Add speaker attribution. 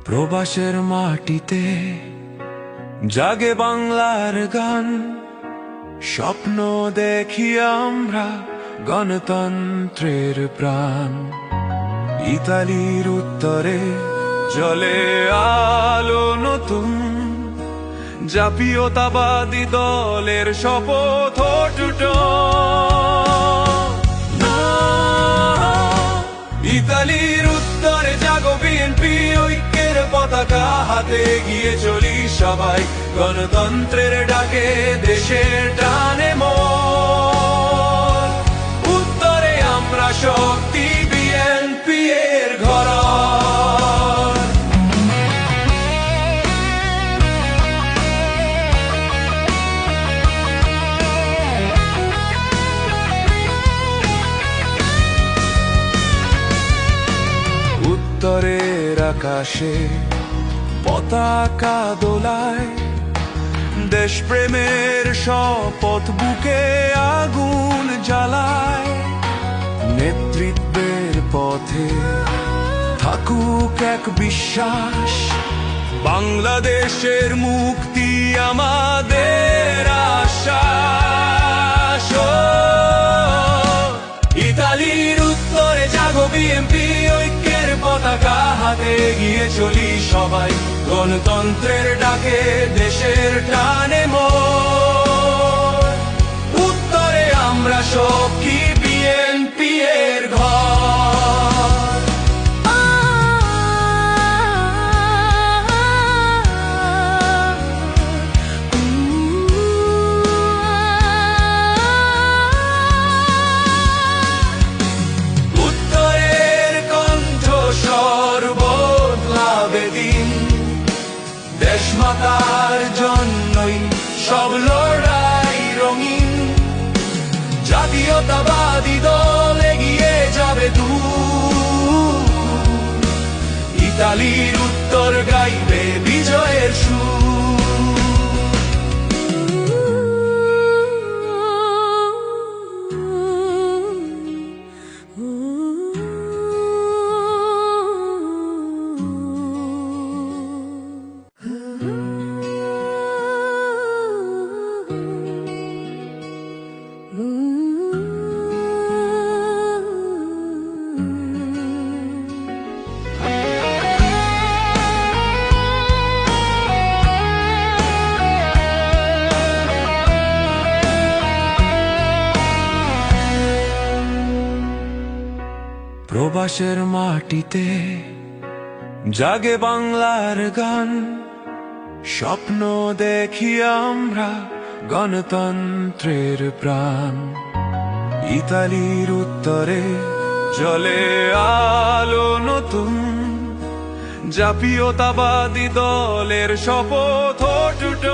Speaker 1: প্রবাসের মাটিতে জাগে বাংলার গান, স্বপ্ন দেখি আমরা গণতন্ত্রের প্রাণ। ইতালির উত্তরে জলে আলো নতুন, জাতীয়তাবাদী দলের শপথ অটুট। ইতালির উত্তরে জাগো বিএনপি, ঐক্যের পতাকা হাতে গিয়ে চলি সবাই, গণতন্ত্রের ডাকে দেশের টানে মোর। উত্তরে আমরা শক্তি, বিএনপি এর ঘর। উত্তরের আকাশে পতাকা দোলায়, দেশপ্রেমের শপথ বুকে আগুন জ্বালায়। নেতৃত্বের পথে থাকুক এক বিশ্বাস, বাংলাদেশের মুক্তি আমাদের আশ্বাস। ইতালির উত্তরে জাগো বিএনপি, ঐক্যের পতাকা হাতে গিয়ে চলি সবাই, গণতন্ত্রের ডাকে দেশের টানে মোর। উত্তরে আমরা শক্তি, বিএনপি এর ঘর। উত্তরের কণ্ঠ স্বর বদলাবে দিন, দেশমাতার জন্যই সব লড়াই রঙিন। জাতীয়তাবাদী দল এগিয়ে যাবে দূর, ইতালির উত্তর গাইবে বিজয়ের সুর। প্রবাসের মাটিতে জাগে বাংলার গান, স্বপ্ন দেখি আমরা গণতন্ত্রের প্রাণ। ইতালির উত্তরে জলে আলো নতুন, জাতীয়তাবাদী দলের শপথ অটুট।